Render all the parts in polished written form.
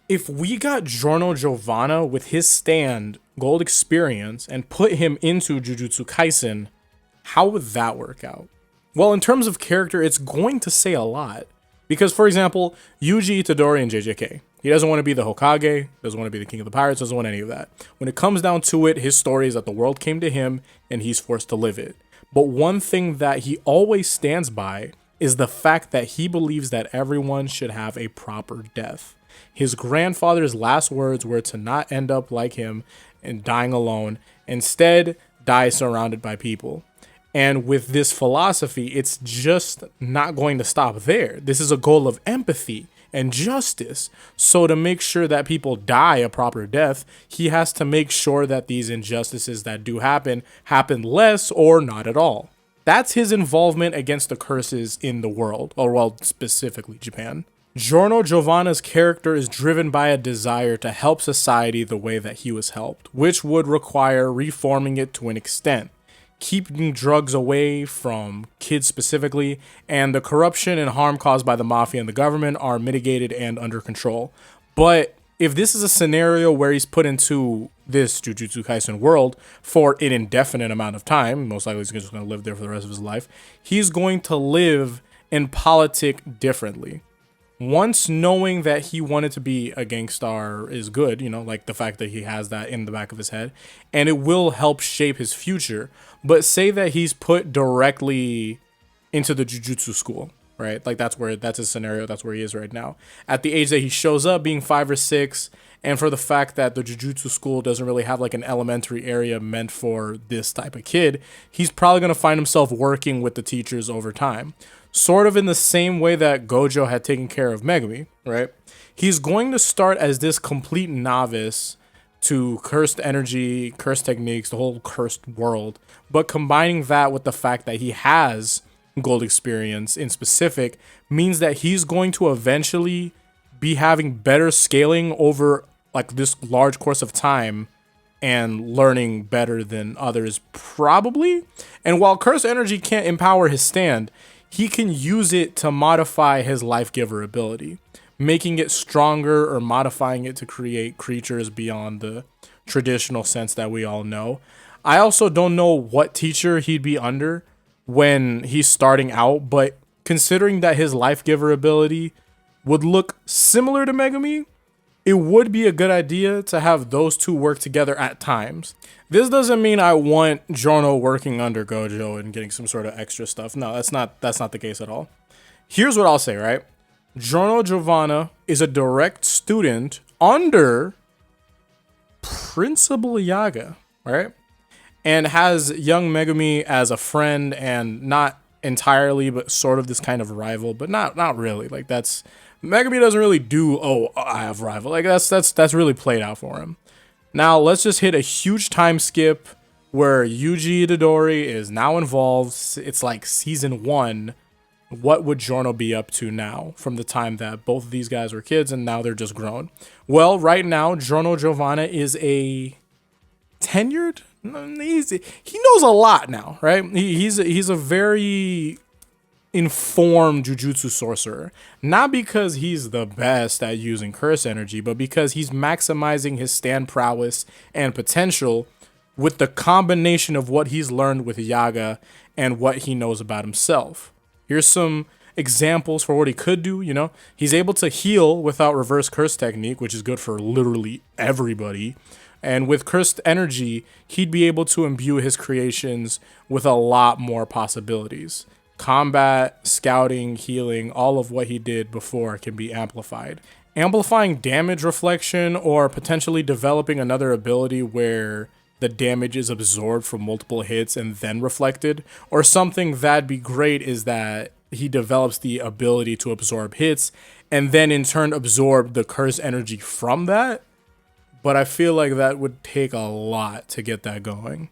If we got Giorno Giovanna with his stand, gold experience, and put him into Jujutsu Kaisen, how would that work out? Well, in terms of character, it's going to say a lot. Because, for example, Yuji Itadori in JJK, he doesn't want to be the Hokage, doesn't want to be the king of the pirates, doesn't want any of that. When it comes down to it, his story is that the world came to him and he's forced to live it. But one thing that he always stands by is the fact that he believes that everyone should have a proper death. His grandfather's last words were to not end up like him and dying alone, instead, die surrounded by people. And with this philosophy, it's just not going to stop there. This is a goal of empathy and justice. So to make sure that people die a proper death, he has to make sure that these injustices that do happen less or not at all. That's his involvement against the curses in the world, or well, specifically Japan. Giorno Giovanna's character is driven by a desire to help society the way that he was helped, which would require reforming it to an extent, keeping drugs away from kids specifically, and the corruption and harm caused by the mafia and the government are mitigated and under control. But if this is a scenario where he's put into this Jujutsu Kaisen world for an indefinite amount of time, most likely he's just going to live there for the rest of his life, he's going to live and politic differently. Once knowing that he wanted to be a gangstar is good, like the fact that he has that in the back of his head, and it will help shape his future. But say that he's put directly into the jujutsu school, right? Like that's his scenario. That's where he is right now. At the age that he shows up, being 5 or 6, and for the fact that the jujutsu school doesn't really have like an elementary area meant for this type of kid, he's probably going to find himself working with the teachers over time. Sort of in the same way that Gojo had taken care of Megumi, right? He's going to start as this complete novice to cursed energy, cursed techniques, the whole cursed world, but combining that with the fact that he has gold experience in specific means that he's going to eventually be having better scaling over like this large course of time and learning better than others probably. And while cursed energy can't empower his stand, he can use it to modify his life giver ability, making it stronger or modifying it to create creatures beyond the traditional sense that we all know. I also don't know what teacher he'd be under when he's starting out, but considering that his life giver ability would look similar to Megumi, it would be a good idea to have those two work together at times. This doesn't mean I want Giorno working under Gojo and getting some sort of extra stuff. No, that's not the case at all. Here's what I'll say, right? Giorno Giovanna is a direct student under Principal Yaga, right? And has young Megumi as a friend, and not entirely, but sort of this kind of rival, but not really. Like that's Megumi doesn't really do, oh, I have rival. Like that's really played out for him. Now let's just hit a huge time skip where Yuji Itadori is now involved. It's like season 1. What would Giorno be up to now from the time that both of these guys were kids and now they're just grown? Well, right now, Giorno Giovanna is a tenured. He knows a lot now, right? He's a very informed jujutsu sorcerer, not because he's the best at using curse energy, but because he's maximizing his stand prowess and potential with the combination of what he's learned with Yaga and what he knows about himself. Here's some examples for what he could do. He's able to heal without reverse curse technique, which is good for literally everybody. And with cursed energy, he'd be able to imbue his creations with a lot more possibilities. Combat, scouting, healing, all of what he did before can be amplified. Amplifying damage reflection, or potentially developing another ability where the damage is absorbed from multiple hits and then reflected, or something that'd be great is that he develops the ability to absorb hits and then in turn absorb the curse energy from that. But I feel like that would take a lot to get that going.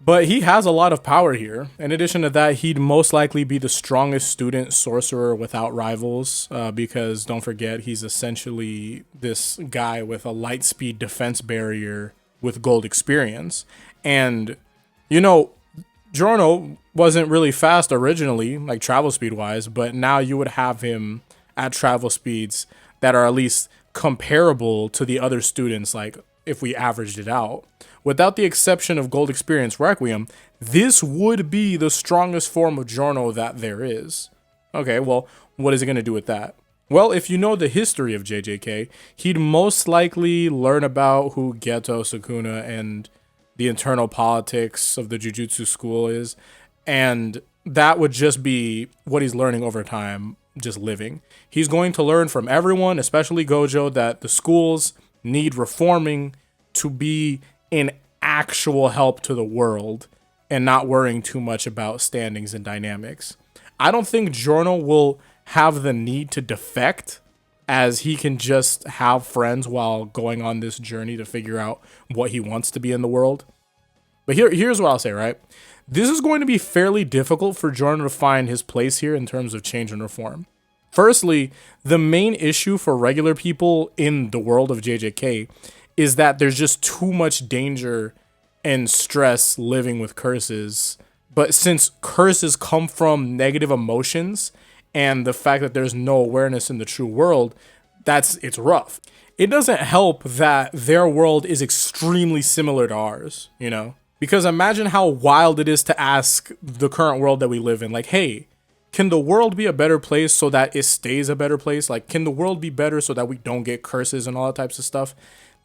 But he has a lot of power here. In addition to that, he'd most likely be the strongest student sorcerer without rivals, because don't forget, he's essentially this guy with a light speed defense barrier with gold experience. And, Giorno wasn't really fast originally, like travel speed wise, but now you would have him at travel speeds that are at least comparable to the other students, like if we averaged it out. Without the exception of Gold Experience Requiem, this would be the strongest form of Giorno that there is. Okay, well, what is it going to do with that? Well, if you know the history of JJK, he'd most likely learn about who Geto, Sukuna, and the internal politics of the Jujutsu school is, and that would just be what he's learning over time, just living. He's going to learn from everyone, especially Gojo, that the schools need reforming to be an actual help to the world and not worrying too much about standings and dynamics. I don't think Giorno will have the need to defect, as he can just have friends while going on this journey to figure out what he wants to be in the world. But here's what I'll say, right? This is going to be fairly difficult for Giorno to find his place here in terms of change and reform. Firstly, the main issue for regular people in the world of JJK is that there's just too much danger and stress living with curses. But since curses come from negative emotions and the fact that there's no awareness in the true world, it's rough. It doesn't help that their world is extremely similar to ours, you know? Because imagine how wild it is to ask the current world that we live in, like, hey, can the world be a better place so that it stays a better place? Like, can the world be better so that we don't get curses and all that types of stuff?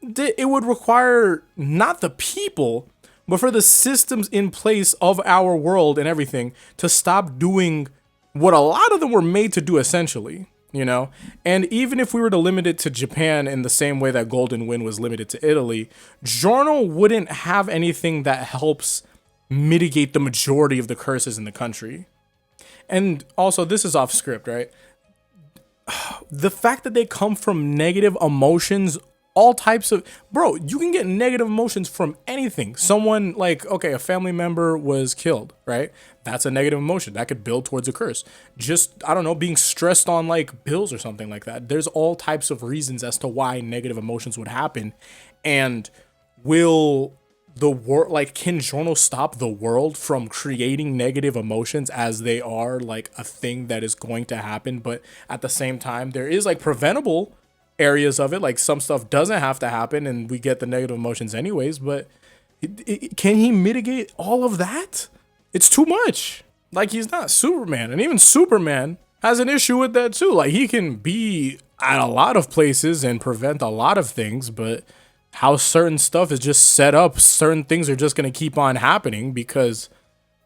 It would require not the people, but for the systems in place of our world and everything to stop doing what a lot of them were made to do, essentially, you know? And even if we were to limit it to Japan in the same way that Golden Wind was limited to Italy, Giorno wouldn't have anything that helps mitigate the majority of the curses in the country. And also, this is off script, right? The fact that they come from negative emotions, all types of, bro, you can get negative emotions from anything. Someone, like, okay, a family member was killed, right? That's a negative emotion that could build towards a curse. Just, I don't know, being stressed on like bills or something like that. There's all types of reasons as to why negative emotions would happen. And will the world, like, can Giorno stop the world from creating negative emotions as they are like a thing that is going to happen? But at the same time, there is like preventable areas of it, like some stuff doesn't have to happen and we get the negative emotions anyways. But can he mitigate all of that? It's too much. Like, he's not Superman, and even Superman has an issue with that too. Like, he can be at a lot of places and prevent a lot of things, but how certain stuff is just set up, certain things are just going to keep on happening because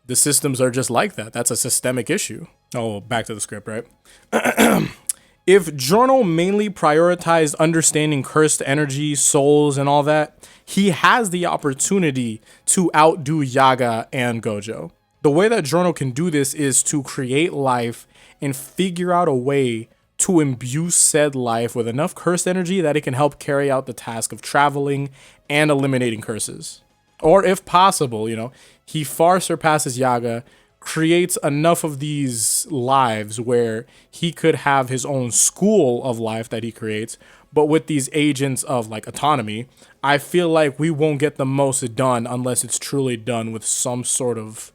the systems are just like that. That's a systemic issue. Oh, back to the script, right? If Giorno mainly prioritized understanding cursed energy, souls, and all that, he has the opportunity to outdo Yaga and Gojo. The way that Giorno can do this is to create life and figure out a way to imbue said life with enough cursed energy that it can help carry out the task of traveling and eliminating curses. Or if possible, you know, he far surpasses Yaga, creates enough of these lives where he could have his own school of life that he creates, but with these agents of like autonomy, I feel like we won't get the most done unless it's truly done with some sort of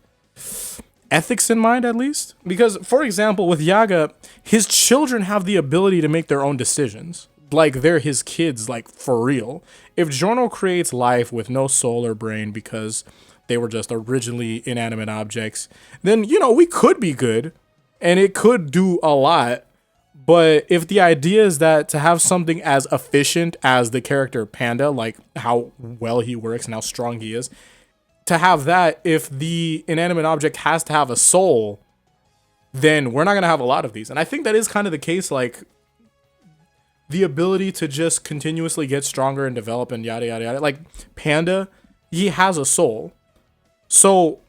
ethics in mind, at least. Because, for example, with Yaga, his children have the ability to make their own decisions. Like, they're his kids, like, for real. If Giorno creates life with no soul or brain because they were just originally inanimate objects, then, you know, we could be good and it could do a lot. But if the idea is that to have something as efficient as the character Panda, like how well he works and how strong he is, to have that, if the inanimate object has to have a soul, then we're not going to have a lot of these. And I think that is kind of the case, like the ability to just continuously get stronger and develop and yada, yada, yada. Like Panda, he has a soul. So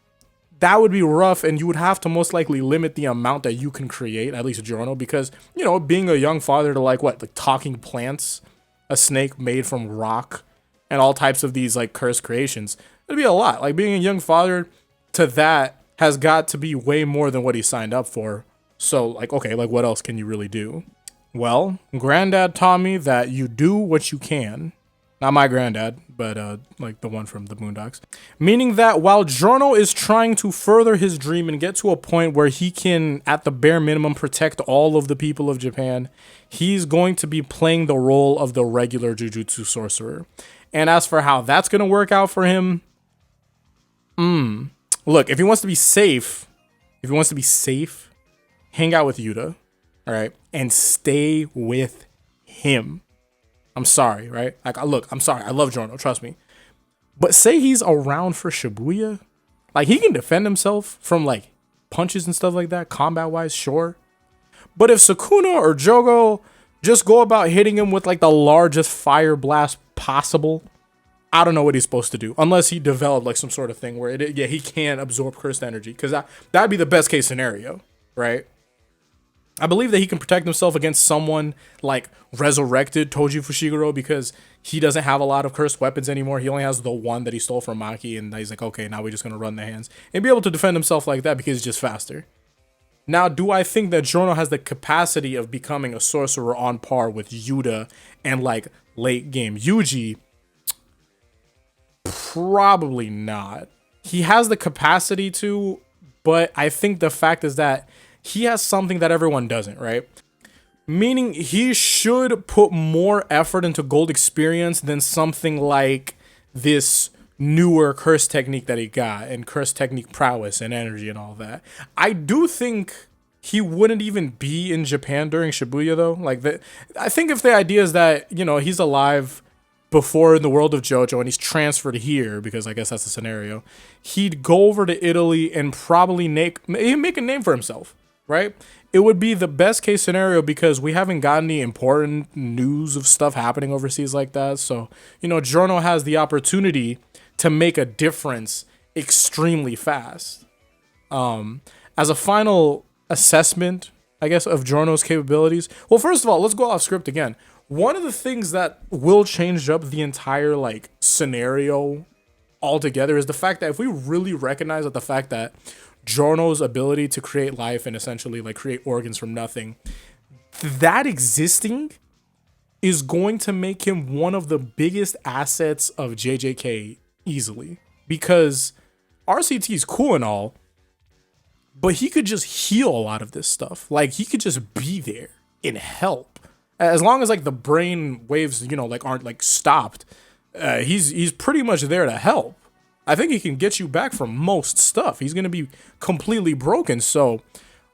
that would be rough, and you would have to most likely limit the amount that you can create, at least Giorno, because, you know, being a young father to like talking plants, a snake made from rock, and all types of these like cursed creations, it'd be a lot. Like, being a young father to that has got to be way more than what he signed up for. So, like, okay, like, what else can you really do? Well, Granddad taught me that you do what you can, Not my granddad, but like the one from the Boondocks. Meaning that while Giorno is trying to further his dream and get to a point where he can, at the bare minimum, protect all of the people of Japan, he's going to be playing the role of the regular Jujutsu sorcerer. And as for how that's going to work out for him, look, if he wants to be safe, hang out with Yuta, all right, and stay with him. I'm sorry, right? Like, look, I'm sorry. I love Giorno, trust me. But say he's around for Shibuya. Like, he can defend himself from, like, punches and stuff like that, combat-wise, sure. But if Sukuna or Jogo just go about hitting him with, like, the largest fire blast possible, I don't know what he's supposed to do. Unless he developed, like, some sort of thing where, he can absorb cursed energy. Because that'd be the best-case scenario, right? I believe that he can protect himself against someone like resurrected Toji Fushiguro because he doesn't have a lot of cursed weapons anymore. He only has the one that he stole from Maki, and he's like, okay, now we're just going to run the hands. And be able to defend himself like that because he's just faster. Now, do I think that Giorno has the capacity of becoming a sorcerer on par with Yuta and like late game Yuji? Probably not. He has the capacity to, but I think the fact is that he has something that everyone doesn't, right? Meaning he should put more effort into gold experience than something like this newer curse technique that he got and curse technique prowess and energy and all that. I do think he wouldn't even be in Japan during Shibuya though. Like I think if the idea is that, he's alive before in the world of JoJo and he's transferred here, because I guess that's the scenario, he'd go over to Italy and probably make a name for himself. Right? It would be the best case scenario because we haven't gotten any important news of stuff happening overseas like that. So, Giorno has the opportunity to make a difference extremely fast. As a final assessment, I guess, of Giorno's capabilities. Well, first of all, let's go off script again. One of the things that will change up the entire scenario altogether is the fact that if we really recognize the fact that Giorno's ability to create life and essentially create organs from nothing, that existing is going to make him one of the biggest assets of JJK easily, because RCT is cool and all, but he could just heal a lot of this stuff. He could just be there and help as long as the brain waves aren't stopped. He's pretty much there to help. I think he can get you back from most stuff. He's going to be completely broken. So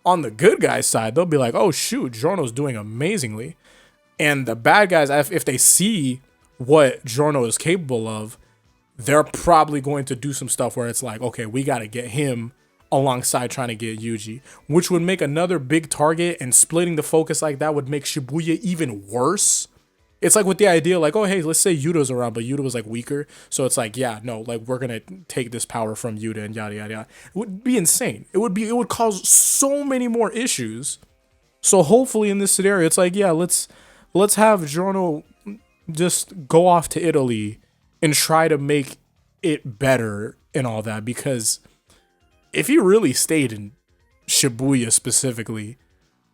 on the good guys' side, they'll be like, oh, shoot, Giorno's doing amazingly. And the bad guys, if they see what Giorno is capable of, they're probably going to do some stuff where it's like, okay, we got to get him alongside trying to get Yuji, which would make another big target, and splitting the focus like that would make Shibuya even worse. It's with the idea oh, hey, let's say Yuta's around, but Yuta was weaker. So it's yeah, no, we're going to take this power from Yuta and yada, yada, yada. It would be insane. It would cause so many more issues. So hopefully in this scenario, it's yeah, let's have Giorno just go off to Italy and try to make it better and all that. Because if he really stayed in Shibuya specifically,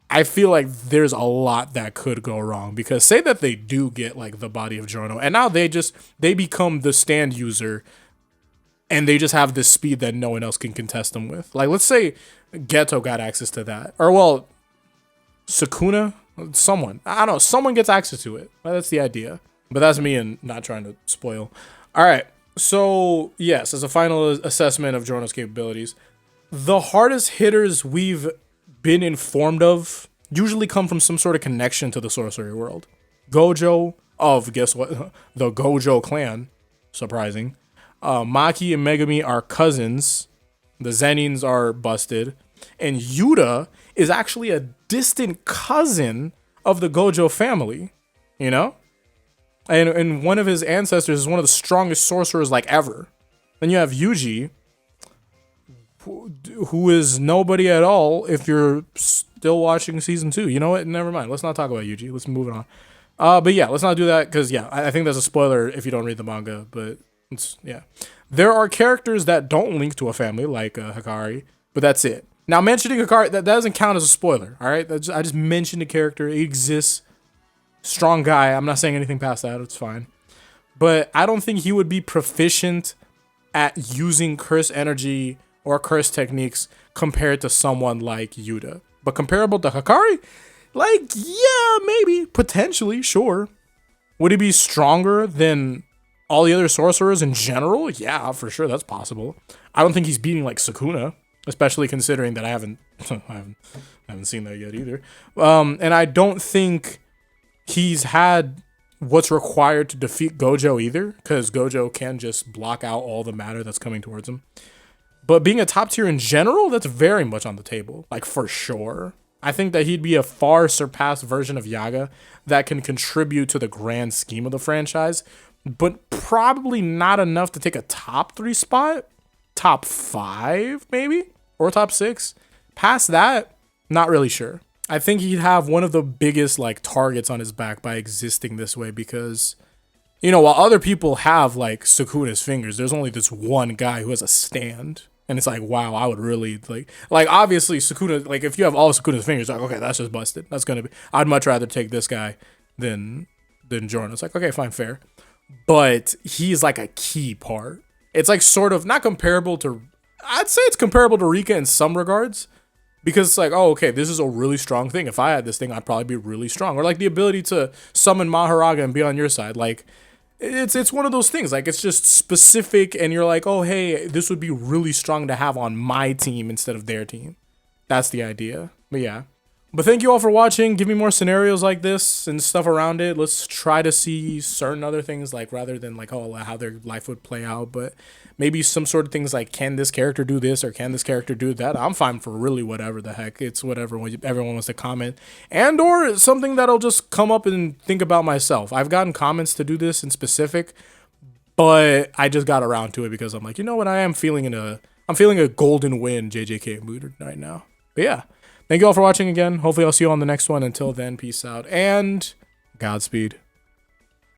I feel like there's a lot that could go wrong, because say that they do get the body of Giorno and now they become the stand user and they just have this speed that no one else can contest them with. Let's say Geto got access to that, or well, Sukuna, someone gets access to it. Well, that's the idea, but that's me and not trying to spoil. All right. So yes, as a final assessment of Giorno's capabilities, the hardest hitters we've been informed of usually come from some sort of connection to the sorcery world. Gojo of, guess what, the Gojo clan, surprising. Maki and Megami are cousins. The Zenins are busted. And Yuta is actually a distant cousin of the Gojo family, And one of his ancestors is one of the strongest sorcerers ever. Then you have Yuji, who is nobody at all if you're still watching season 2. You know what? Never mind. Let's not talk about Yuji. Let's move on. But yeah, let's not do that because, yeah, I think that's a spoiler if you don't read the manga. But, yeah. There are characters that don't link to a family, like Hikari, but that's it. Now, mentioning Hikari, that doesn't count as a spoiler, all right? I just mentioned the character. It exists. Strong guy. I'm not saying anything past that. It's fine. but I don't think he would be proficient at using curse energy or curse techniques compared to someone like Yuta. But comparable to Hakari, like, yeah, maybe, potentially, sure. Would he be stronger than all the other sorcerers in general? Yeah, for sure, that's possible. I don't think he's beating like Sukuna, especially considering that I haven't seen that yet either. And I don't think he's had what's required to defeat Gojo either, because Gojo can just block out all the matter that's coming towards him. But being a top tier in general, that's very much on the table, like for sure. I think that he'd be a far surpassed version of Yaga that can contribute to the grand scheme of the franchise, but probably not enough to take a top 3 spot. Top 5, maybe? Or top 6. Past that, not really sure. I think he'd have one of the biggest like targets on his back by existing this way because, you know, while other people have like Sukuna's fingers, there's only this one guy who has a stand. And it's like, wow, I would really like obviously Sukuna, like if you have all of Sukuna's fingers, like, okay, that's just busted. That's gonna be, I'd much rather take this guy than Giorno. It's like, okay, fine, fair. But he's like a key part. It's like sort of not comparable to, I'd say it's comparable to Rika in some regards. Because it's like, oh, okay, this is a really strong thing. If I had this thing, I'd probably be really strong. Or like the ability to summon Maharaga and be on your side. Like, it's one of those things. Like, it's just specific, and you're like, oh, hey, this would be really strong to have on my team instead of their team. That's the idea. But yeah. But thank you all for watching. Give me more scenarios like this and stuff around it. Let's try to see certain other things, like rather than like, oh, how their life would play out. But maybe some sort of things like, can this character do this or can this character do that? I'm fine for really whatever the heck. It's whatever everyone wants to comment. And or something that'll just come up and think about myself. I've gotten comments to do this in specific, but I just got around to it because I'm like, you know what? I'm feeling a golden win JJK mood right now. But yeah. Thank you all for watching again. Hopefully I'll see you on the next one. Until then, peace out and Godspeed.